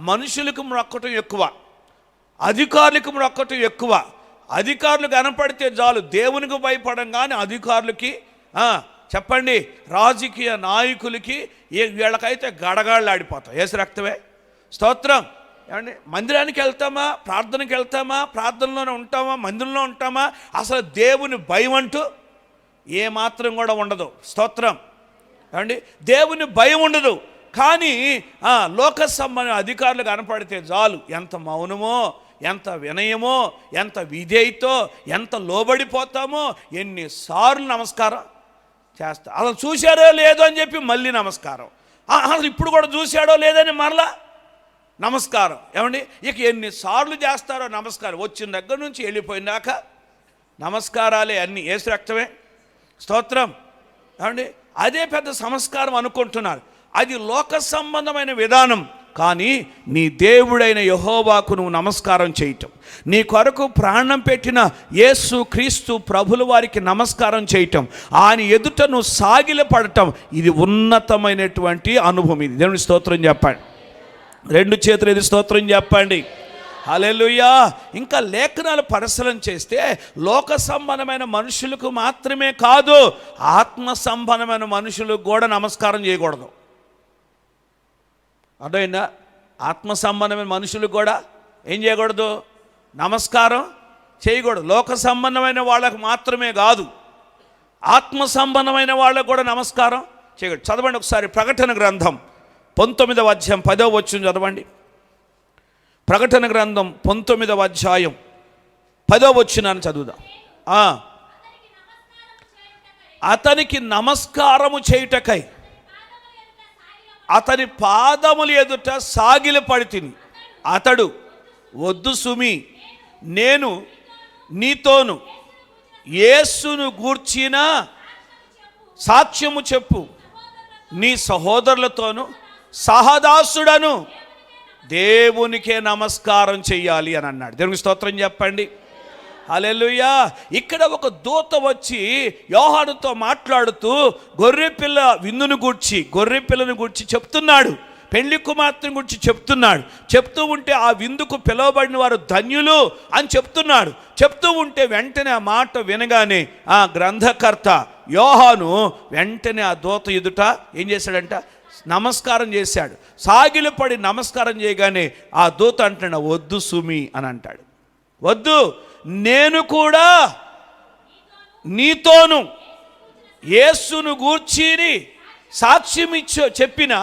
మనుషులకు మొక్కటం ఎక్కువ, అధికారులకు మొక్కటం ఎక్కువ. అధికారులు కనపడితే చాలు దేవునికి భయపడం, కానీ అధికారులకి చెప్పండి, రాజకీయ నాయకులకి వీళ్ళకైతే గడగాళ్ళు ఆడిపోతాం. ఏసు రక్తమే. స్తోత్రం. ఏమండి, మందిరానికి వెళ్తామా, ప్రార్థనకి వెళ్తామా, ప్రార్థనలోనే ఉంటామా, మందిరంలో ఉంటామా, అసలు దేవుని భయం అంటూ ఏమాత్రం కూడా ఉండదు. స్తోత్రం. ఏమండి, దేవుని భయం ఉండదు. కానీ లోక సంబంధ అధికారులు కనపడితే చాలు ఎంత మౌనమో, ఎంత వినయమో, ఎంత విధేయతో, ఎంత లోబడిపోతామో. ఎన్నిసార్లు నమస్కారం చేస్తా, అసలు చూశారో లేదో అని చెప్పి మళ్ళీ నమస్కారం, అసలు ఇప్పుడు కూడా చూశాడో లేదని మరలా నమస్కారం. ఏమండి, ఇక ఎన్నిసార్లు చేస్తారో నమస్కారం. వచ్చిన దగ్గర నుంచి వెళ్ళిపోయినాక నమస్కారాలే అన్నీ. యేసు రక్తమే. స్తోత్రం. ఏమండి, అదే పెద్ద సంస్కారం అనుకుంటున్నారు. అది లోక సంబంధమైన విధానం. కానీ నీ దేవుడైన యెహోవాకు నువ్వు నమస్కారం చేయటం, నీ కొరకు ప్రాణం పెట్టిన యేసు క్రీస్తు ప్రభుల వారికి నమస్కారం చేయటం, ఆయన ఎదుట నువ్వు సాగిలపడటం, ఇది ఉన్నతమైనటువంటి అనుభవం. ఇది దేవుని స్తోత్రం చెప్పండి. రెండు చేతులు ఇది స్తోత్రం చెప్పండి. హల్లెలూయా. ఇంకా లేఖనాలు పరిశీలన చేస్తే లోక సంబంధమైన మనుషులకు మాత్రమే కాదు, ఆత్మ సంబంధమైన మనుషులకు కూడా నమస్కారం చేయకూడదు. అర్థమైందా? ఆత్మ సంబంధమైన మనుషులకు కూడా ఏం చేయకూడదు? నమస్కారం చేయకూడదు. లోక సంబంధమైన వాళ్ళకు మాత్రమే కాదు, ఆత్మ సంబంధమైన వాళ్ళకు కూడా నమస్కారం చేయకూడదు. చదవండి ఒకసారి ప్రకటన గ్రంథం 19వ అధ్యాయం 10వ వచనం చదవండి. ప్రకటన గ్రంథం 19వ అధ్యాయం 10వ వచనాన్ని చదువుదాం. అతనికి నమస్కారము చేయుటకై అతని పాదములు ఎదుట సాగిలపడితిని. అతడు, వద్దు సుమి, నేను నీతోను యేసును గూర్చిన సాక్ష్యము చెప్పు, నీ సహోదరులతోను సహదాసుడను దేవునికే నమస్కారం చెయ్యాలి అని అన్నాడు. దేవునికి స్తోత్రం చెప్పండి. హల్లెలూయా. ఇక్కడ ఒక దూత వచ్చి యోహానుతో మాట్లాడుతూ గొర్రెపిల్ల విందును గూర్చి, గొర్రెపిల్లను గూర్చి చెప్తున్నాడు, పెళ్లి కుమార్తెను గురించి చెప్తున్నాడు. చెప్తూ ఉంటే ఆ విందుకు పిలువబడిన వారు ధన్యులు అని చెప్తున్నాడు. చెప్తూ ఉంటే వెంటనే ఆ మాట వినగానే ఆ గ్రంథకర్త యోహాను వెంటనే ఆ దూత ఎదుట ఏం చేశాడంట? నమస్కారం చేశాడు. సాగిలపడి నమస్కారం చేయగానే ఆ దూత అంటాడు, వద్దు సుమి అని అంటాడు. వద్దు, నేను కూడా నీతోను యేసును గూర్చి సాక్ష్యం చెప్పిన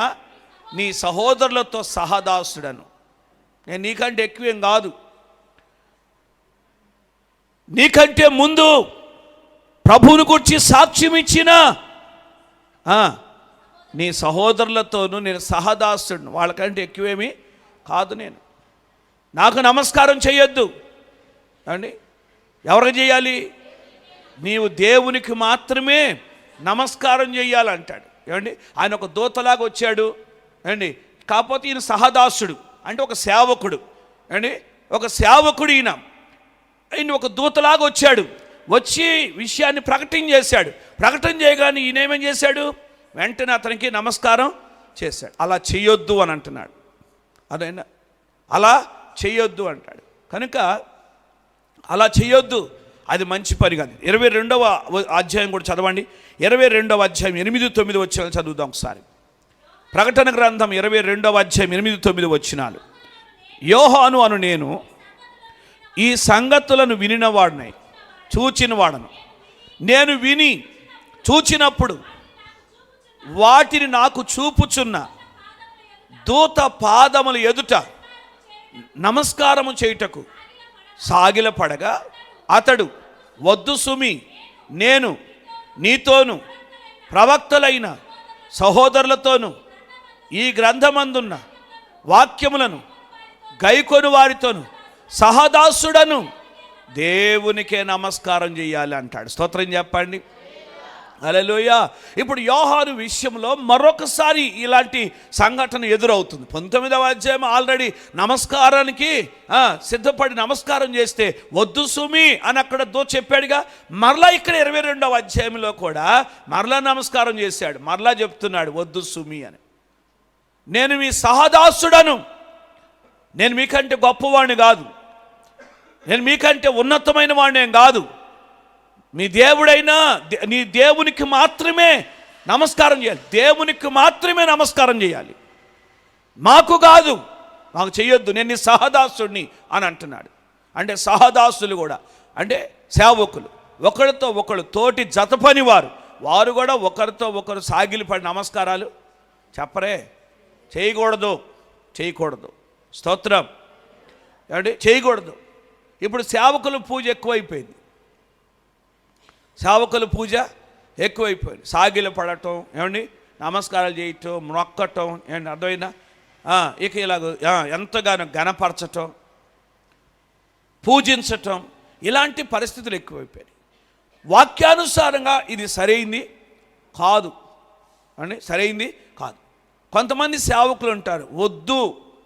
నీ సహోదరులతో సహదాసుడను. నేను నీకంటే ఎక్కువేం కాదు, నీకంటే ముందు ప్రభువును గురించి సాక్ష్యం ఇచ్చిన నీ సహోదరులతోనూ నేను సహదాసుడు, వాళ్ళకంటే ఎక్కువేమీ కాదు. నేను నాకు నమస్కారం చేయొద్దు అండి. ఎవరికి చేయాలి? నీవు దేవునికి మాత్రమే నమస్కారం చేయాలంటాడు. ఏమండి, ఆయన ఒక దూతలాగా వచ్చాడు అండి. కాకపోతే ఈయన సహదాసుడు అంటే ఒక సేవకుడు అండి. ఒక సేవకుడు ఈయన ఒక దూతలాగా వచ్చాడు. వచ్చి విషయాన్ని ప్రకటన చేశాడు. ప్రకటన చేయగానే ఈయన ఏమేం చేశాడు? వెంటనే అతనికి నమస్కారం చేశాడు. అలా చెయ్యొద్దు అని అంటున్నాడు. అదైనా అలా చెయ్యొద్దు అంటాడు. కనుక అలా చెయ్యొద్దు, అది మంచి పని కాదు. 22వ అధ్యాయం కూడా చదవండి. 22వ అధ్యాయం 8-9 వచనాలు చదువుదాం ఒకసారి. ప్రకటన గ్రంథం 22వ అధ్యాయం 8-9 వచనాలు. యోహాను అను నేను ఈ సంగతులను వినినవాడినై చూచినవాడను. నేను విని చూచినప్పుడు వాటిని నాకు చూపుచున్న దూత పాదముల ఎదుట నమస్కారము చేయుటకు సాగిలపడగా అతడు, వద్దు సుమి, నేను నీతోను ప్రవక్తలైన సహోదరులతోనూ ఈ గ్రంథమందున్న వాక్యములను గైకొను వారితోను సహదాసుడను దేవునికే నమస్కారం చేయాలి అంటాడు. స్తోత్రం చెప్పండి. హల్లెలూయా. ఇప్పుడు యోహాను విషయంలో మరొకసారి ఇలాంటి సంఘటన ఎదురవుతుంది. 19వ అధ్యాయం ఆల్రెడీ నమస్కారానికి సిద్ధపడి నమస్కారం చేస్తే వద్దు సుమి అని అక్కడ చెప్పాడుగా. మరలా ఇక్కడ 22వ అధ్యాయంలో కూడా మరలా నమస్కారం చేశాడు. మరలా చెప్తున్నాడు వద్దు సుమి అని. నేను మీ సహదాసుడను నేను మీకంటే గొప్పవాడిని కాదు, నేను మీకంటే ఉన్నతమైన వాడిని కాదు. మీ దేవుడైనా నీ దేవునికి మాత్రమే నమస్కారం చేయాలి, దేవునికి మాత్రమే నమస్కారం చేయాలి, మాకు కాదు, మాకు చెయ్యొద్దు, నేను నీ సహదాసుడిని అని అంటున్నాడు. అంటే సహదాసులు కూడా అంటే సేవకులు, ఒకరితో ఒకరు తోటి జత పనివారు, వారు కూడా ఒకరితో ఒకరు సాగిలిపడి నమస్కారాలు చెప్పరే, చేయకూడదు. స్తోత్రం. ఏమండి, చేయకూడదు. ఇప్పుడు సేవకుల పూజ ఎక్కువైపోయింది, సాగిల పడటం, ఏమండి, నమస్కారాలు చేయటం, మొక్కటం, ఏమండి, అర్థమైనా ఇక ఇలాగ ఎంతగానో ఘనపరచటం, పూజించటం, ఇలాంటి పరిస్థితులు ఎక్కువైపోయాయి. వాక్యానుసారంగా ఇది సరైంది కాదు అండి, సరైంది కాదు. కొంతమంది సేవకులు ఉంటారు, వద్దు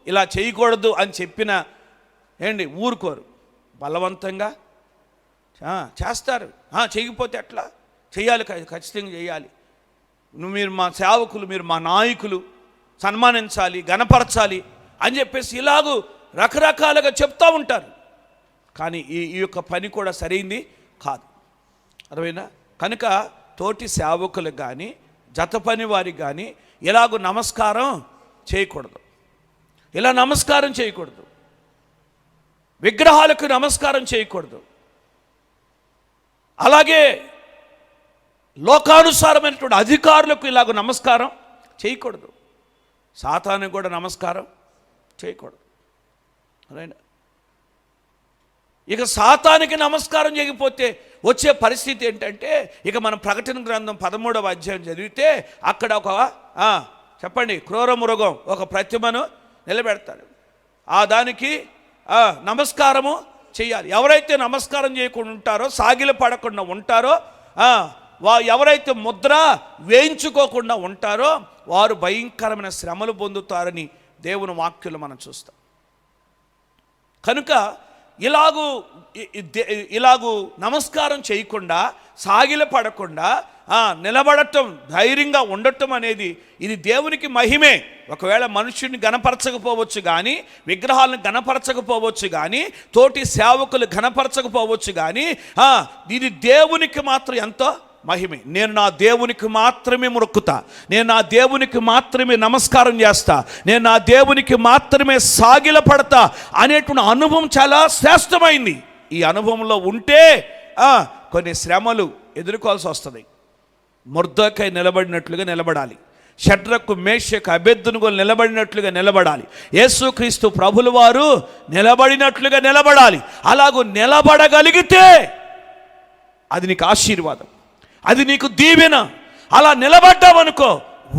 ఇలా చేయకూడదు అని చెప్పిన ఏంటి ఊరుకోరు, బలవంతంగా చేస్తారు. చేయకపోతే ఎట్లా, చేయాలి, ఖచ్చితంగా చేయాలి, మీరు మా సేవకులు, మీరు మా నాయకులు, సన్మానించాలి, గణపరచాలి అని చెప్పేసి ఇలాగూ రకరకాలుగా చెప్తూ ఉంటారు. కానీ ఈ యొక్క పని కూడా సరైంది కాదు, అర్థమైనా? కనుక తోటి సేవకులకు కానీ జత పని వారికి కానీ ఇలాగూ నమస్కారం చేయకూడదు, ఇలా నమస్కారం చేయకూడదు, విగ్రహాలకు నమస్కారం చేయకూడదు. అలాగే లోకానుసారమైనటువంటి అధికారులకు ఇలాగ నమస్కారం చేయకూడదు, సాతానుకు కూడా నమస్కారం చేయకూడదు. రైట్. ఇక సాతానికి నమస్కారం చేయకపోతే వచ్చే పరిస్థితి ఏంటంటే, ఇక మనం ప్రకటన గ్రంథం 13వ అధ్యాయం చదివితే అక్కడ ఒక చెప్పండి క్రూర మృగం ఒక ప్రతిమను నిలబెడతాడు, దానికి నమస్కారము చేయాలి. ఎవరైతే నమస్కారం చేయకుండా ఉంటారో, సాగిల పడకుండా ఉంటారో, ఎవరైతే ముద్ర వేయించుకోకుండా ఉంటారో వారు భయంకరమైన శ్రమలు పొందుతారని దేవుని వాక్యంలో మనం చూస్తాం. కనుక ఇలాగూ నమస్కారం చేయకుండా, సాగిల పడకుండా నిలబడటం, ధైర్యంగా ఉండటం అనేది ఇది దేవునికి మహిమే. ఒకవేళ మనుషుని గణపరచకపోవచ్చు కానీ, విగ్రహాలను గణపరచకపోవచ్చు కానీ, తోటి సేవకులు గణపరచకపోవచ్చు కానీ, ఇది దేవునికి మాత్రం ఎంతో మహిమే. నేను నా దేవునికి మాత్రమే మొక్కుతా, నేను నా దేవునికి మాత్రమే నమస్కారం చేస్తా, నేను నా దేవునికి మాత్రమే సాగిల పడతా అనేటువంటి అనుభవం చాలా శ్రేష్టమైంది. ఈ అనుభవంలో ఉంటే కొన్ని శ్రమలు ఎదుర్కోవాల్సి వస్తుంది. మొర్దెకై నిలబడినట్లుగా నిలబడాలి, షడ్రకు మేషకు అబేద్నెగో నిలబడినట్లుగా నిలబడాలి, యేసుక్రీస్తు ప్రభుల వారు నిలబడినట్లుగా నిలబడాలి. అలాగూ నిలబడగలిగితే అది నీకు ఆశీర్వాదం, అది నీకు దీవెన. అలా నిలబడ్డావనుకో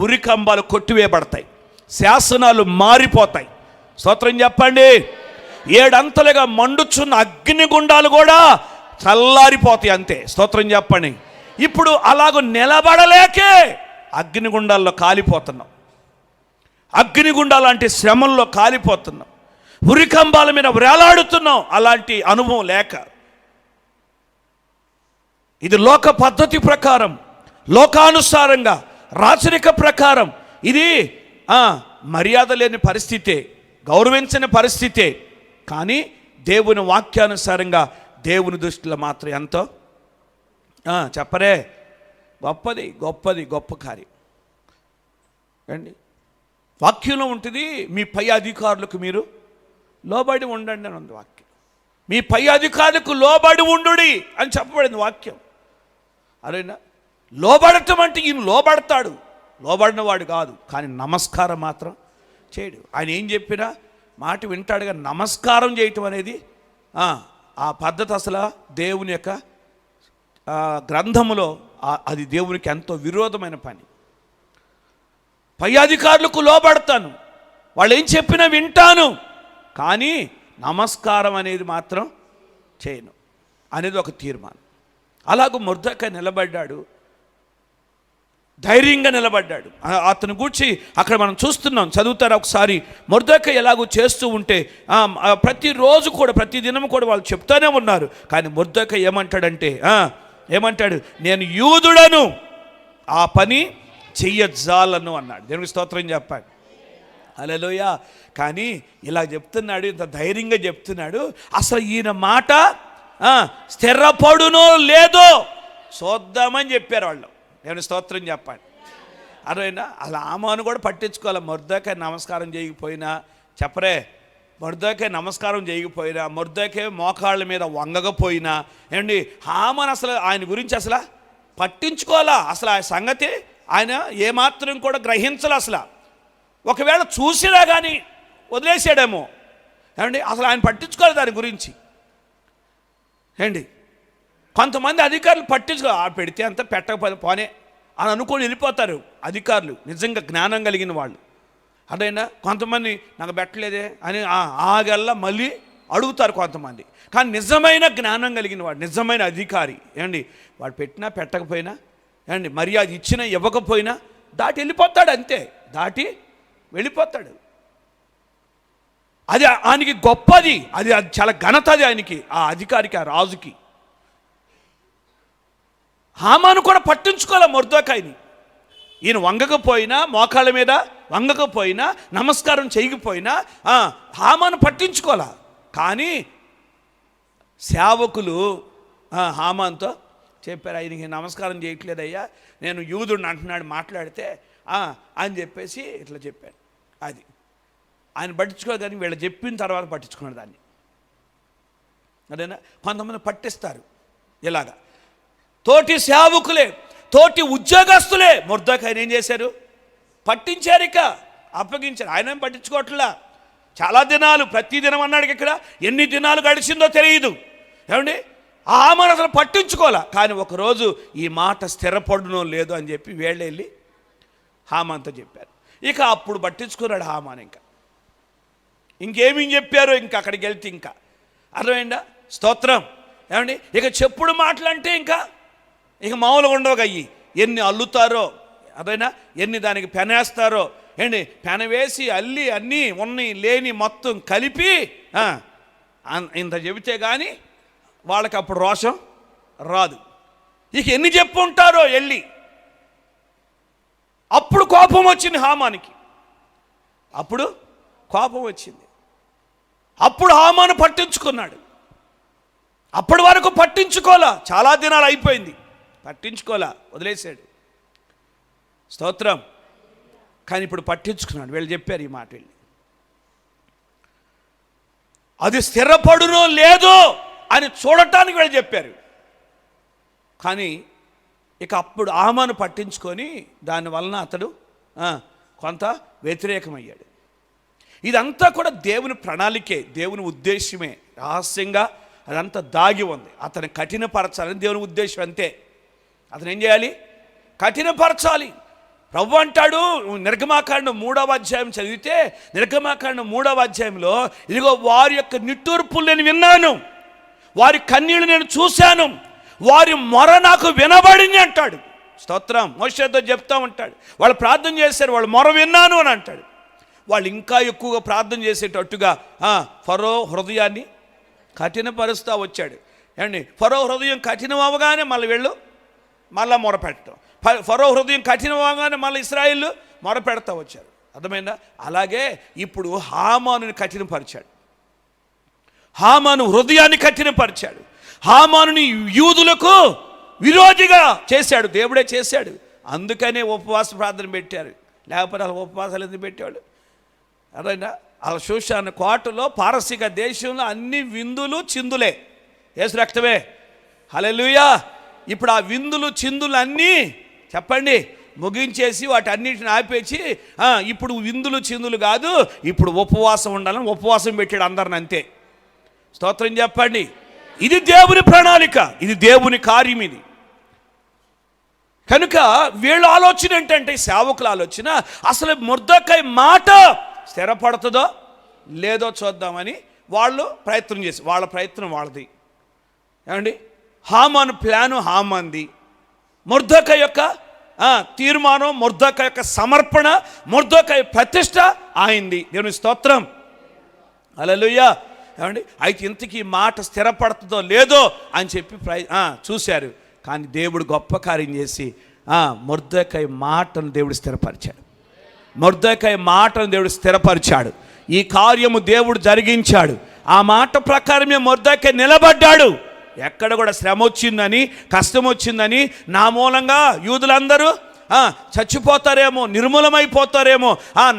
ఉరికంబాలు కొట్టివేయబడతాయి, శాసనాలు మారిపోతాయి. స్తోత్రం చెప్పండి. 7 అంతలుగా మండుచున్న అగ్నిగుండాలు కూడా చల్లారిపోతాయి అంతే. స్తోత్రం చెప్పండి. ఇప్పుడు అలాగూ నిలబడలేకే అగ్నిగుండాల్లో కాలిపోతున్నాం, అగ్నిగుండాలు అంటే శ్రమల్లో కాలిపోతున్నాం, ఉరికంబాల మీద వేలాడుతున్నాం. అలాంటి అనుభవం లేక, ఇది లోక పద్ధతి ప్రకారం, లోకానుసారంగా, రాచరిక ప్రకారం ఇది మర్యాద లేని పరిస్థితే, గౌరవించని పరిస్థితే. కానీ దేవుని వాక్యానుసారంగా దేవుని దృష్టిలో మాత్రం ఎంతో చెప్పరే గొప్ప కార్యం అండి. వాక్యంలో ఉంటుంది, మీ పై అధికారులకు మీరు లోబడి ఉండండి అని ఉంది వాక్యం. మీ పై అధికారులకు లోబడి ఉండుడి అని చెప్పబడింది వాక్యం. అరేనా, లోబడటం అంటే ఈయన లోబడతాడు, లోబడిన వాడు కాదు, కానీ నమస్కారం మాత్రం చేయడు. ఆయన ఏం చెప్పినా మాట వింటాడు, కానీ నమస్కారం చేయటం అనేది ఆ పద్ధతి అసలు దేవుని యొక్క గ్రంథములో అది దేవునికి ఎంతో విరోధమైన పని. పై అధికారులకు లోబడతాను, వాళ్ళు ఏం చెప్పినా వింటాను, కానీ నమస్కారం అనేది మాత్రం చేయను అనేది ఒక తీర్మానం. అలాగూ మొర్దెకై నిలబడ్డాడు, ధైర్యంగా నిలబడ్డాడు. అతను గూర్చి అక్కడ మనం చూస్తున్నాం, చదువుతారు ఒకసారి. మొర్దెకై ఎలాగూ చేస్తూ ఉంటే ప్రతిరోజు కూడా, ప్రతి దినం కూడా వాళ్ళు చెప్తూనే ఉన్నారు. కానీ మొర్దెకై ఏమంటాడంటే, ఏమంటాడు, నేను యూదుడను, ఆ పని చెయ్యజాలను అన్నాడు. దేవునికి స్తోత్రం చెప్పాడు. హల్లెలూయా. కానీ ఇలా చెప్తున్నాడు, ఇంత ధైర్యంగా చెప్తున్నాడు. అసలు ఈయన మాట స్థిరపడునో లేదో చూద్దామని చెప్పారు వాళ్ళు. నేను స్తోత్రం చెప్పండి. అదేనా అసలు హామాను కూడా పట్టించుకోవాలి. మొర్దెకై నమస్కారం చేయకపోయినా చెప్పరే, మొర్దెకై నమస్కారం చేయకపోయినా, మొర్దెకై మోకాళ్ళ మీద వంగకపోయినా ఏమండి, హామాను అసలు ఆయన గురించి అసలు పట్టించుకోవాలా. అసలు ఆ సంగతి ఆయన ఏమాత్రం కూడా గ్రహించాలి. అసలు ఒకవేళ చూసినా కానీ వదిలేసాడేమో ఏమండి, అసలు ఆయన పట్టించుకోవాలి దాని గురించి ఏండి. కొంతమంది అధికారులు పెడితే అంత పెట్టకపోతే పోనే అని అనుకొని వెళ్ళిపోతారు అధికారులు, నిజంగా జ్ఞానం కలిగిన వాళ్ళు. అదైనా కొంతమంది నాకు పెట్టలేదే అని ఆగల్లా మళ్ళీ అడుగుతారు కొంతమంది. కానీ నిజమైన జ్ఞానం కలిగిన వాడు, నిజమైన అధికారి ఏమండి, వాడు పెట్టినా పెట్టకపోయినా ఏమండి, మర్యాద ఇచ్చినా ఇవ్వకపోయినా దాటి వెళ్ళిపోతాడు, అంతే, దాటి వెళ్ళిపోతాడు. అది ఆయనకి గొప్పది, అది చాలా ఘనత, అది ఆయనకి, ఆ అధికారికి, ఆ రాజుకి. హామాను కూడా పట్టించుకోవాలి మొర్దెకైని. ఈయన వంగకపోయినా, మోకాళ్ళ మీద వంగకపోయినా, నమస్కారం చేయకపోయినా హామాను పట్టించుకోవాలా. కానీ సేవకులు హామాన్తో చెప్పారు, ఆయనకి నమస్కారం చేయట్లేదయ్యా, నేను యూదుడిని అంటున్నాడు మాట్లాడితే అని చెప్పేసి ఇట్లా చెప్పాను. అది ఆయన పట్టించుకోవాలి. కానీ వీళ్ళు చెప్పిన తర్వాత పట్టించుకున్నాడు దాన్ని. అదేనా కొంతమంది పట్టిస్తారు ఇలాగా. తోటి సేవకులే, తోటి ఉద్యోగస్తులే మొర్దెకైని ఏం చేశారు, పట్టించారు, ఇక అప్పగించారు. ఆయన ఏం పట్టించుకోవట్లా. చాలా దినాలు, ప్రతి దినం అన్నాడు, ఇక్కడ ఎన్ని దినాలు గడిచిందో తెలియదు ఏమండి. ఆ హామాను అసలు పట్టించుకోలే. కానీ ఒకరోజు ఈ మాట స్థిరపడునో లేదో అని చెప్పి వీళ్ళు వెళ్ళి హామాన్తో చెప్పారు. ఇక అప్పుడు పట్టించుకున్నాడు హామాను. ఇంకేమీ చెప్పారు, ఇంకా అక్కడికి వెళ్తే ఇంకా అర్థమైందా, స్తోత్రం ఏమండి. ఇక చెప్పుడు మాటలంటే ఇక మామూలుగా ఉండవు. అయ్యి ఎన్ని అల్లుతారో అదైనా, ఎన్ని దానికి పెనేస్తారో ఏంటి, పెన వేసి అల్లి అన్నీ ఉన్నాయి లేని మొత్తం కలిపి ఇంత చెబితే కానీ వాళ్ళకి అప్పుడు రోషం రాదు. ఇక ఎన్ని చెప్పుంటారో వెళ్ళి. అప్పుడు కోపం వచ్చింది హామానికి, అప్పుడు కోపం వచ్చింది. అప్పుడు హామాను పట్టించుకున్నాడు. అప్పటి వరకు పట్టించుకోలే, చాలా దినాలు అయిపోయింది, పట్టించుకోలే, వదిలేశాడు, స్తోత్రం. కానీ ఇప్పుడు పట్టించుకున్నాడు. వీళ్ళు చెప్పారు ఈ మాట, వెళ్ళి అది స్థిరపడునో లేదో అని చూడటానికి వీళ్ళు చెప్పారు. కానీ ఇక అప్పుడు హామాను పట్టించుకొని దానివలన అతడు కొంత వ్యతిరేకమయ్యాడు. ఇదంతా కూడా దేవుని ప్రణాళికే, దేవుని ఉద్దేశమే, రహస్యంగా అదంతా దాగి ఉంది. అతను కఠినపరచాలని దేవుని ఉద్దేశం, అంతే. అతను ఏం చేయాలి, కఠినపరచాలి. ప్రభు అంటాడు, నిర్గమాకాండం 3వ అధ్యాయం చదివితే, నిర్గమాకాండం 3వ అధ్యాయంలో, ఇదిగో వారి యొక్క నిట్టూర్పులు నేను విన్నాను, వారి కన్నీళ్లు నేను చూశాను, వారి మొర నాకు వినబడింది అంటాడు. స్తోత్రం. మోషేతో చెప్తా ఉంటాడు, వాళ్ళు ప్రార్థన చేశారు, వాళ్ళు మొర విన్నాను అని అంటాడు. వాళ్ళు ఇంకా ఎక్కువగా ప్రార్థన చేసేటట్టుగా ఫరో హృదయాన్ని కఠినపరుస్తూ వచ్చాడు. ఏమండి, ఫరో హృదయం కఠినం అవగానే మళ్ళీ మొరపెట్టడం, ఫరో హృదయం కఠినం అవగానే మళ్ళీ ఇశ్రాయేలు మొరపెడతా వచ్చారు. అర్థమైందా? అలాగే ఇప్పుడు హామానుని కఠినపరిచాడు, హామాను హృదయాన్ని కఠినపరిచాడు, హామానుని యూదులకు విరోధిగా చేశాడు, దేవుడే చేశాడు. అందుకనే ఉపవాస ప్రార్థన పెట్టారు, లేకపోతే అలా ఉపవాసాలు ఎందుకు పెట్టేవాళ్ళు? అదైనా అలా షూషాను కోటలో, పారసీక దేశంలో అన్ని విందులు చిందులే, యేసు రక్తమే. హల్లెలూయా. ఇప్పుడు ఆ విందులు చిందులు అన్నీ చెప్పండి ముగించేసి వాటి అన్నిటిని ఆపేసి ఇప్పుడు విందులు చిందులు కాదు, ఇప్పుడు ఉపవాసం ఉండాలని ఉపవాసం పెట్టాడు అందరిని, అంతే. స్తోత్రం చెప్పండి. ఇది దేవుని ప్రణాళిక, ఇది దేవుని కార్యం. ఇది కనుక వీళ్ళ ఆలోచన ఏంటంటే, సేవకుల ఆలోచన, అసలు మొర్దెకై మాట స్థిరపడుతుందో లేదో చూద్దామని వాళ్ళు ప్రయత్నం చేసి, వాళ్ళ ప్రయత్నం వాళ్ళది ఏమండి. హామాను ప్లాను హామాన్ది, మొర్దెకై యొక్క తీర్మానం, మొర్దెకై యొక్క సమర్పణ, మొర్దెకై ప్రతిష్ట ఆయనది. దేవుని స్తోత్రం. హల్లెలూయా. ఏమండి, అయితే ఇంతకీ మాట స్థిరపడుతుందో లేదో అని చెప్పి చూశారు. కానీ దేవుడు గొప్ప కార్యం చేసి మొర్దెకై మాటను దేవుడు స్థిరపరిచాడు. మొర్దెకై మాటను దేవుడు స్థిరపరిచాడు. ఈ కార్యము దేవుడు జరిగించాడు. ఆ మాట ప్రకారమే మొర్దెకై నిలబడ్డాడు. ఎక్కడ కూడా శ్రమ వచ్చిందని, కష్టం వచ్చిందని, నా మూలంగా యూదులందరూ చచ్చిపోతారేమో, నిర్మూలమైపోతారేమో,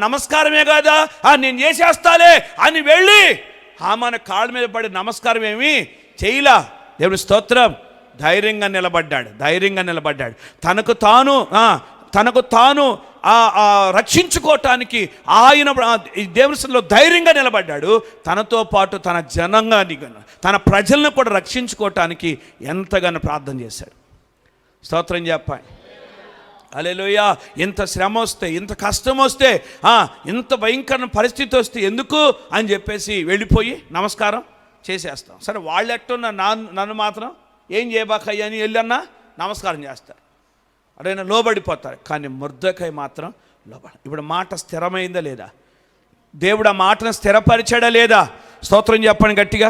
నమస్కారమే కదా నేను చేసేస్తాలే అని వెళ్ళి మన కాళ్ళ మీద పడి నమస్కారం ఏమీ చేయలా. దేవుడి స్తోత్రం. ధైర్యంగా నిలబడ్డాడు. తనకు తాను రక్షించుకోవటానికి ఆయన దేవునిలో ధైర్యంగా నిలబడ్డాడు. తనతో పాటు తన జనాంగాన్ని, తన ప్రజలను కూడా రక్షించుకోవటానికి ఎంతగానో ప్రార్థన చేశాడు. స్తోత్రం చెప్పాలి. హల్లెలూయా. ఇంత శ్రమ వస్తే, ఇంత కష్టం వస్తే, ఇంత భయంకరమైన పరిస్థితి వస్తే ఎందుకు అని చెప్పేసి వెళ్ళిపోయి నమస్కారం చేసేస్తాం. సరే, వాళ్ళు ఎట్టున్నా నన్ను మాత్రం ఏం చేయబాకయ్యా అని వెళ్ళన్నా నమస్కారం చేస్తారు, అడైనా లోబడిపోతారు. కానీ మొర్దెకై మాత్రం ఇప్పుడు మాట స్థిరమైందా లేదా? దేవుడు ఆ మాటను స్థిరపరిచాడా లేదా? స్తోత్రం చెప్పండి గట్టిగా.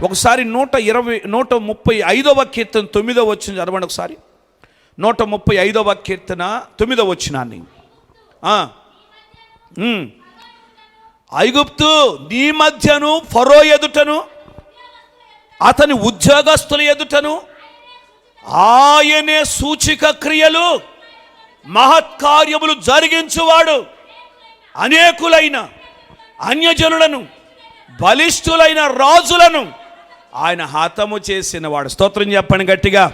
ఒకసారి 135వ కీర్తన 9వ వచనం చదవండి ఒకసారి. 135వ కీర్తన 9వ వచనాన్ని. ఐగుప్తు నీ మధ్యను, ఫరో ఎదుటను, అతని ఉద్యోగస్తుల ఎదుటను ఆయనే సూచిక క్రియలు, మహత్కార్యములు జరిగించువాడు. అనేకులైన అన్యజనులను, బలిష్ఠులైన రాజులను ఆయన హతము చేసిన వాడు. స్తోత్రం చెప్పండి గట్టిగా.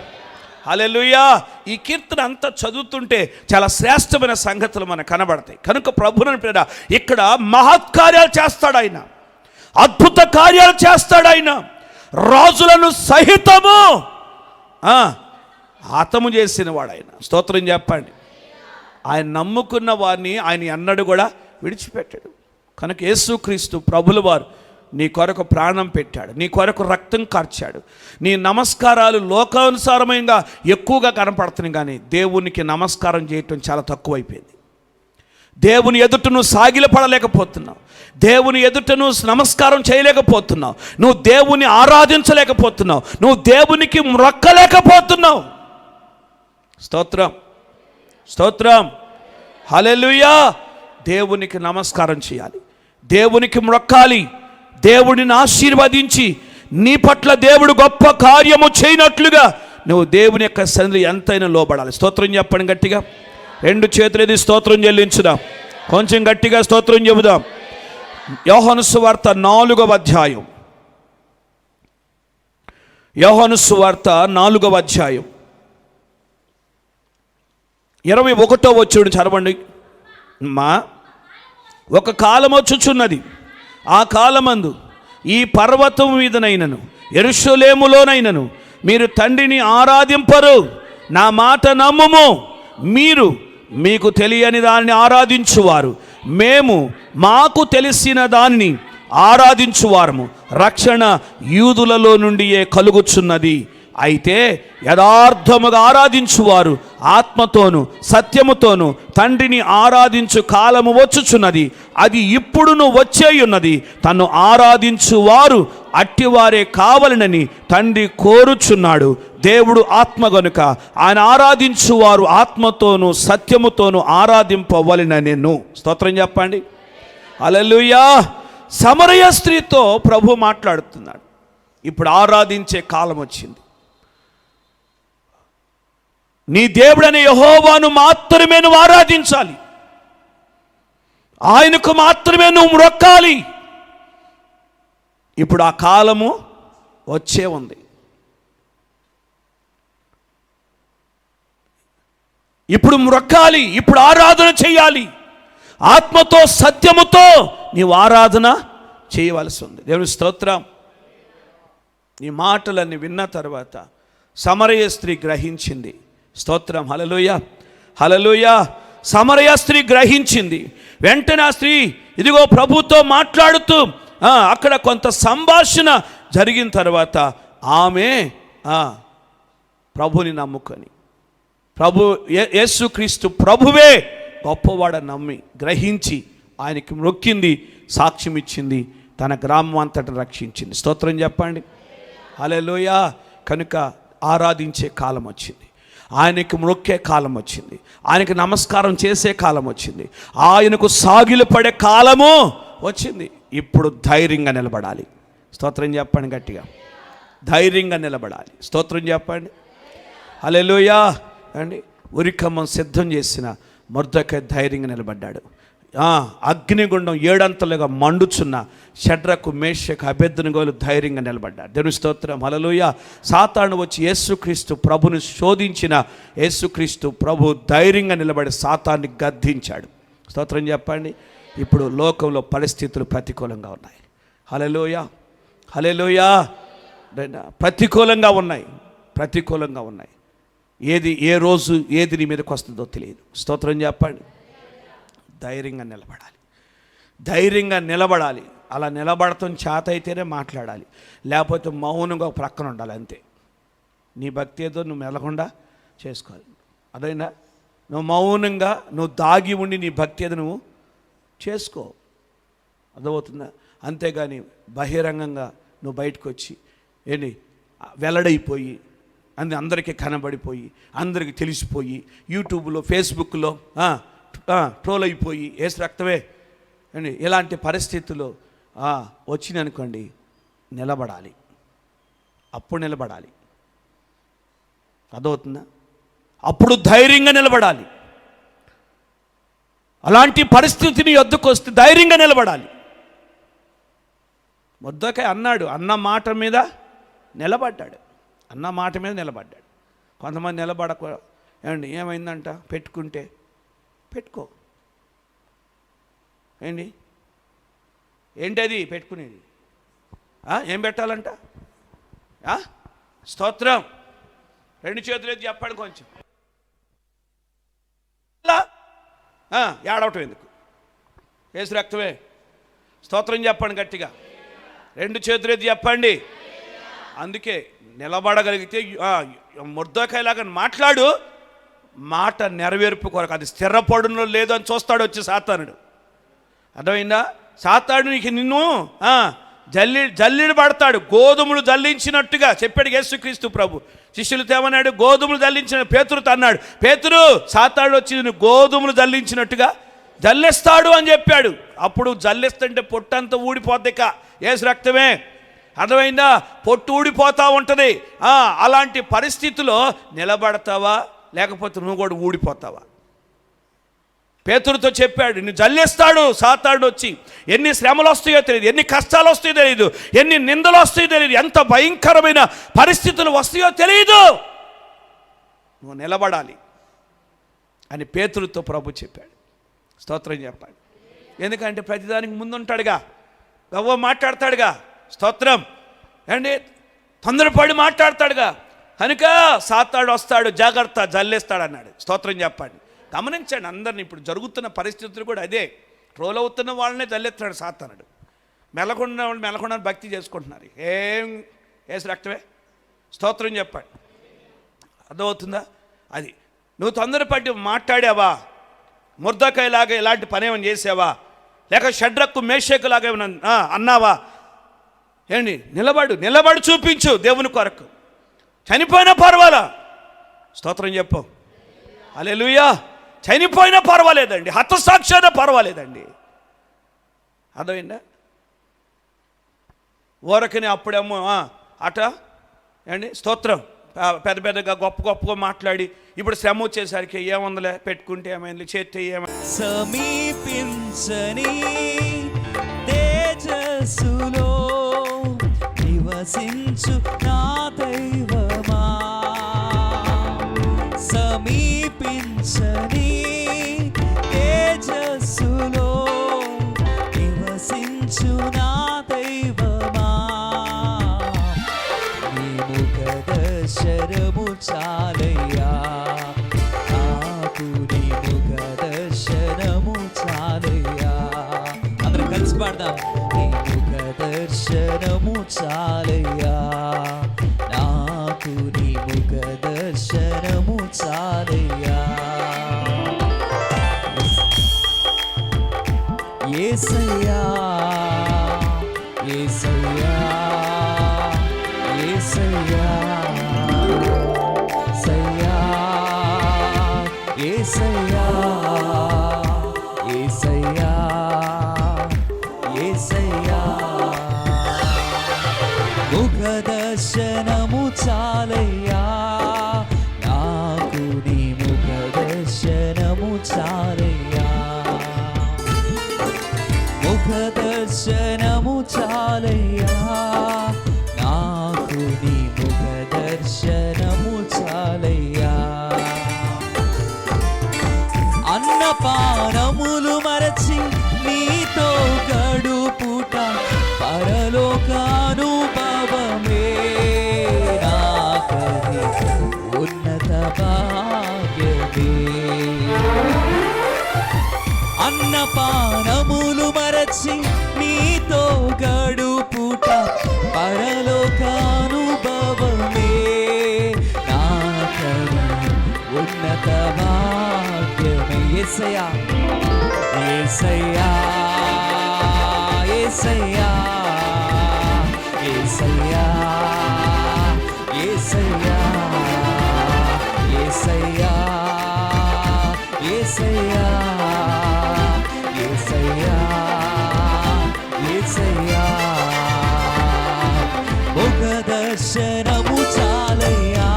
హల్లెలూయా. ఈ కీర్తన అంతా చదువుతుంటే చాలా శ్రేష్టమైన సంగతులు మనకు కనబడతాయి. కనుక ప్రభువుని ప్రేర ఇక్కడ మహత్కార్యాలు చేస్తాడు ఆయన, అద్భుత కార్యాలు చేస్తాడు ఆయన. రాజులను సహితము హతము చేసిన వాడు ఆయన. స్తోత్రం చెప్పండి. ఆయన నమ్ముకున్న వారిని ఆయన ఎన్నడూ కూడా విడిచిపెట్టాడు. కనుక యేసుక్రీస్తు ప్రభుల వారు నీ కొరకు ప్రాణం పెట్టాడు, నీ కొరకు రక్తం కార్చాడు. నీ నమస్కారాలు లోకానుసారమైనగా ఎక్కువగా కనపడుతున్నాయి, కానీ దేవునికి నమస్కారం చేయటం చాలా తక్కువైపోయింది. దేవుని ఎదుట నువ్వు సాగిలపడలేకపోతున్నావు, దేవుని ఎదుట నువ్వు నమస్కారం చేయలేకపోతున్నావు, నువ్వు దేవుని ఆరాధించలేకపోతున్నావు, నువ్వు దేవునికి మొక్కలేకపోతున్నావు. స్తోత్రం, స్తోత్రం, హల్లెలూయా. దేవునికి నమస్కారం చేయాలి, దేవునికి మొక్కాలి, దేవుడిని ఆశీర్వదించి నీ పట్ల దేవుడు గొప్ప కార్యము చేయనట్లుగా నువ్వు దేవుని యొక్క సన్నిధిలో ఎంతైనా లోబడాలి. స్తోత్రం చెప్పండి గట్టిగా. 2 చేతులది స్తోత్రం చెల్లించుదాం. కొంచెం గట్టిగా స్తోత్రం చెబుదాం. యోహాను సువార్త 4వ అధ్యాయం. యోహాను సువార్త 4వ అధ్యాయం 21వ వచనం చదవండి. ఒక కాలం వచ్చుచున్నది, ఆ కాలమందు ఈ పర్వతం మీదనైనను యెరూషలేములోనైనను మీరు తండ్రిని ఆరాధింపరు. నా మాట నమ్ముము. మీరు మీకు తెలియని దాన్ని ఆరాధించువారు, మేము మాకు తెలిసిన దాన్ని ఆరాధించువారము. రక్షణ యూదులలో నుండియే కలుగుచున్నది. అయితే యథార్థముగా ఆరాధించువారు ఆత్మతోను సత్యముతోను తండ్రిని ఆరాధించు కాలము వచ్చుచున్నది, అది ఇప్పుడును వచ్చేయున్నది. తన్ను ఆరాధించువారు అట్టివారే కావాలనని తండ్రి కోరుచున్నాడు. దేవుడు ఆత్మ గనుక ఆయన ఆరాధించువారు ఆత్మతోను సత్యముతోను ఆరాధింపవలెననెను. స్తోత్రం చెప్పండి. హల్లెలూయా. సమరయ స్త్రీతో ప్రభు మాట్లాడుతున్నాడు. ఇప్పుడు ఆరాధించే కాలం వచ్చింది. నీ దేవుడైన యెహోవాను మాత్రమే నువ్వు ఆరాధించాలి, ఆయనకు మాత్రమే నువ్వు మొక్కాలి. ఇప్పుడు ఆ కాలము వచ్చే ఉంది. ఇప్పుడు మొక్కాలి, ఇప్పుడు ఆరాధన చేయాలి, ఆత్మతో సత్యముతో నీవు ఆరాధన చేయవలసి ఉంది. దేవుని స్తోత్రం. ఈ మాటలన్నీ విన్న తర్వాత సమరయ స్త్రీ గ్రహించింది. స్తోత్రం, హల్లెలూయా, హల్లెలూయా. సమరయ స్త్రీ గ్రహించింది. వెంటనే ఆ స్త్రీ ఇదిగో ప్రభుతో మాట్లాడుతూ అక్కడ కొంత సంభాషణ జరిగిన తర్వాత ఆమె ప్రభుని నమ్ముకొని, ప్రభు యేసుక్రీస్తు ప్రభువే గొప్పవాడని నమ్మి గ్రహించి ఆయనకి మొక్కింది, సాక్ష్యం ఇచ్చింది, తన గ్రామం అంతటా రక్షించింది. స్తోత్రం చెప్పండి. హల్లెలూయా. కనుక ఆరాధించే కాలం వచ్చింది. ఆయనకి మొక్కే కాలం వచ్చింది, ఆయనకి నమస్కారం చేసే కాలం వచ్చింది, ఆయనకు సాగిలు పడే కాలము వచ్చింది. ఇప్పుడు ధైర్యంగా నిలబడాలి. స్తోత్రం చెప్పండి గట్టిగా. ధైర్యంగా నిలబడాలి. స్తోత్రం చెప్పండి. హల్లెలూయా అండి. ఉరికమ్మం సిద్ధం చేసిన మొర్దెకై ధైర్యంగా నిలబడ్డాడు. అగ్నిగుండం 7 అంతలుగా మండుచున్న షడ్రకు మేషకు అబేద్నెగోలు ధైర్యంగా నిలబడ్డాడు. దేవుని స్తోత్రం. హల్లెలూయా. సాతాను వచ్చి యేసుక్రీస్తు ప్రభుని శోధించిన యేసుక్రీస్తు ప్రభు ధైర్యంగా నిలబడి సాతాన్ని గద్దించాడు. స్తోత్రం చెప్పండి. ఇప్పుడు లోకంలో పరిస్థితులు ప్రతికూలంగా ఉన్నాయి. హల్లెలూయా, హల్లెలూయా. ప్రతికూలంగా ఉన్నాయి. ఏ రోజు ఏది నీ మీదకి వస్తుందో తెలియదు. స్తోత్రం చెప్పండి. ధైర్యంగా నిలబడాలి. అలా నిలబడటం చేత అయితేనే మాట్లాడాలి, లేకపోతే మౌనంగా ప్రక్కన ఉండాలి అంతే. నీ భక్తి ఏదో నువ్వు మెలకుండా చేసుకోవాలి. అదైనా నువ్వు మౌనంగా నువ్వు దాగి ఉండి నీ భక్తి ఏదో నువ్వు చేసుకో. అర్థమవుతుందా? అంతేగాని బహిరంగంగా నువ్వు బయటకు వచ్చి వెల్లడైపోయి అందరికీ కనబడిపోయి అందరికీ తెలిసిపోయి యూట్యూబ్లో ఫేస్బుక్లో ట్రోల్ అయిపోయి ఏసు రక్తమే అండి ఇలాంటి పరిస్థితుల్లో వచ్చిందనుకోండి, నిలబడాలి. అప్పుడు నిలబడాలి. అర్థమవుతుందా? అప్పుడు ధైర్యంగా నిలబడాలి. అలాంటి పరిస్థితిని యొద్దకు వస్తే ధైర్యంగా నిలబడాలి. మొర్దెకై అన్న మాట మీద నిలబడ్డాడు. కొంతమంది నిలబడక ఏమండి ఏమైందంట, పెట్టుకుంటే పెట్టుకో. ఏంటది పెట్టుకునేది? ఏం పెట్టాలంట? స్తోత్రం. 2 చేతులు ఎత్తి చెప్పండి కొంచెం. ఏడవటం ఎందుకు? యేసు రక్తమే. స్తోత్రం చెప్పండి గట్టిగా. 2 చేతులు ఎత్తి చెప్పండి. అందుకే నిలబడగలిగితే మొర్దెకైలాగా మాట్లాడు. మాట నెరవేర్పు కొరకు. అది స్థిరపడునో లేదో అని చూస్తాడు వచ్చి సాతానుడు. అర్థమైందా? సాతానుడు నిన్ను జల్లిడి పడతాడు. గోధుమలు జల్లించినట్టుగా చెప్పాడు యేసుక్రీస్తు ప్రభు. శిష్యులతో ఏమన్నాడు? గోధుమలు జల్లించిన పేతురుతో అన్నాడు, పేతురు సాతానుడు వచ్చి నిన్ను గోధుమలు జల్లించినట్టుగా జల్లిస్తాడు అని చెప్పాడు. అప్పుడు జల్లిస్తుంటే పొట్టంతా ఊడిపోద్దిక. యేసు రక్తమే. అర్థమైందా? పొట్టు ఊడిపోతూ ఉంటుంది. అలాంటి పరిస్థితిలో నిలబడతావా లేకపోతే నువ్వు కూడా ఊడిపోతావా? పేతురుతో చెప్పాడు, నిన్ను జల్లిస్తాడు సాతానుడు వచ్చి. ఎన్ని శ్రమలు వస్తాయో తెలియదు, ఎన్ని కష్టాలు వస్తాయో తెలియదు, ఎన్ని నిందలు వస్తాయో తెలియదు, ఎంత భయంకరమైన పరిస్థితులు వస్తాయో తెలియదు. నువ్వు నిలబడాలి అని పేతురుతో ప్రభు చెప్పాడు. స్తోత్రం చెప్పాడు. ఎందుకంటే ప్రతిదానికి ముందుంటాడుగా, గవ్వ మాట్లాడతాడుగా. స్తోత్రం అండి. తొందరపడి మాట్లాడతాడుగా. కనుక సాతానుడు వస్తాడు, జాగ్రత్త, జల్లేస్తాడు అన్నాడు. స్తోత్రం చెప్పండి. గమనించండి అందరిని. ఇప్పుడు జరుగుతున్న పరిస్థితులు కూడా అదే. ట్రోల్ అవుతున్న వాళ్ళనే జల్లేస్తాడు సాతానుడు. మెలకుండా భక్తి చేసుకుంటున్నారు. యేసు రక్తమే. స్తోత్రం చెప్పండి. అర్థమవుతుందా? అది నువ్వు తొందరపడి మాట్లాడావా? మొర్దెకైలాగా ఇలాంటి పని ఏమైనా చేసావా? లేక షడ్రకు మేషకులాగా ఏమైనా అన్నావా? నిలబడి చూపించు దేవుని కొరకు. చనిపోయినా పర్వాలా. స్తోత్రం చెప్పు. హల్లెలూయా. చనిపోయినా పర్వాలేదండి, హతసాక్షైనా పర్వాలేదండి. అర్థమైందా? ఊరకని అప్పుడేమో అట స్తోత్రం పెద్దగా గొప్పగా మాట్లాడి ఇప్పుడు శ్రమ వచ్చేసరికి ఏముందలే, పెట్టుకుంటే ఏమైంది, చేస్తే ఏమైంది. సమీపించని తేజస్సులో నివసించు నా దైవమా, సమీపించని తేజస్సులో నివసించు నా దైవమా, నీ ముఖ దర్శనము చాలయ్యా నాకు, నీ ముఖ దర్శనము చాలయ్యా. అందరం కలిసి పాడదాం. నీ ముఖ దర్శనము చాలయ్యా నాకు, నీ ముఖ దర్శనము చాలయ్యా. యేసయ్యా యేసయ్యా యేసయ్యా సయ్యా యేసయ్యా యేసయ్యా యేసయ్యా ముఖ దర్శనము చాలయ్యా నాకు నీ ముఖ దర్శనము చాలయ్యా ముఖ దర్శనము చాలయ్యా నాకు నీ ముఖ దర్శనము చాలయ్యా అన్నపానములు మరచి నీతో గడుపుట పరలోకానుభవమే నాకది ఉన్నత భాగ్యమే అన్నపానములు మరచి నీతో గడుపుట పరలోకానుభవమే నాకది ఉన్నత భాగ్యమే యేసయ్యా యేసయ్యా యేసయ్యా యేసయ్యా యేసయ్యా యేసయ్యా యేసయ్యా యేసయ్యా యేసయ్యా ముఖ దర్శనము చాలయ్యా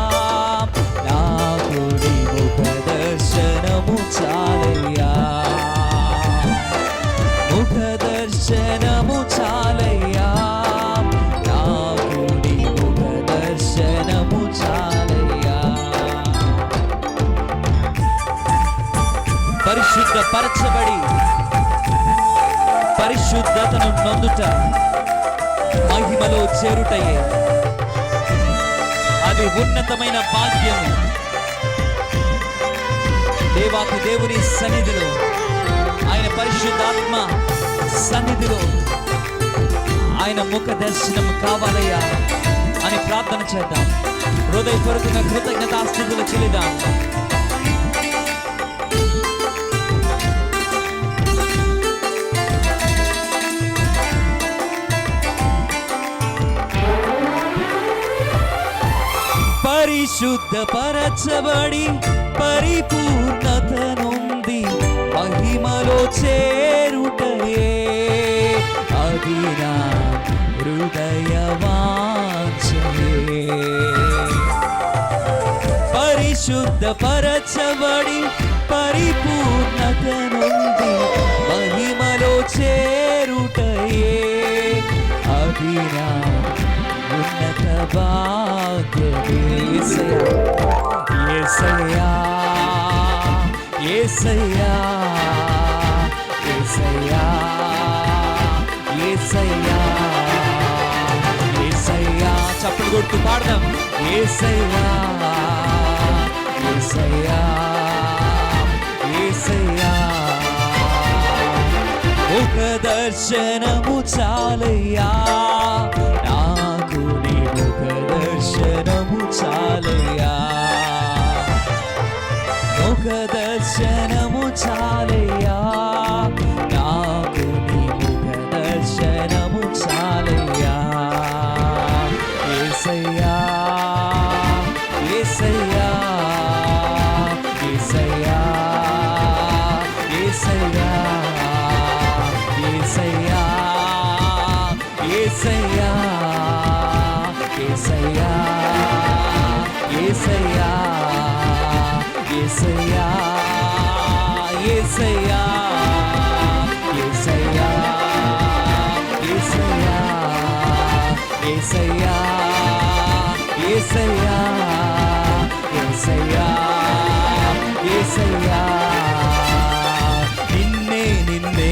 నాకు నీ ముఖ దర్శనము చాలయ్యా ముఖ దర్శనము చాలయ్యా నాకు నీ ముఖ దర్శనము చాలయ్యా పరిశుద్ధపరచబడి పరిశుద్ధతను నొందుట మహిమలో చేరుటయే అది ఉన్నతమైన భాగ్యం దేవాకి దేవుని సన్నిధిలో ఆయన పరిశుద్ధాత్మ సన్నిధిలో ఆయన ముఖ దర్శనం కావాలయ్యా అని ప్రార్థన చేద్దాం హృదయపూర్వకంగా కృతజ్ఞతాస్తుతులు చెల్లిద్దాం పరిశుద్ధపరచబడి పరిపూర్ణత నొంది మహిమలో చేరుటయే అది నా హృదయ వాంఛయే పరిశుద్ధపరచబడి పరిపూర్ణత నొంది మహిమలో చేరుటయే అది నా ఉన్నత భాగ్యమే యేసయ్యా యేసయ్యా యేసయ్యా యేసయ్యా యేసయ్యా చప్పట్లు కొడుతూ పాడదాం యేసయ్యా యేసయ్యా యేసయ్యా ముఖ దర్శనము చాలయ్యా నాకు నీ ముఖ దర్శనము చాలయ్యా ముఖ దర్శనము చాలయ్యా నాకు నీ ముఖ దర్శనము చాలయ్యా యేసయ్యా యేసయ్యా యేసయ్యా యేసయ్యా యేసయ్యా యేసయ్యా యేసయ్యా యేసయ్యా యేసయ్యా యేసయ్యా యేసయ్యా యేసయ్యా యేసయ్యా యేసయ్యా యేసయ్యా యేసయ్యా నిన్నే నిన్నే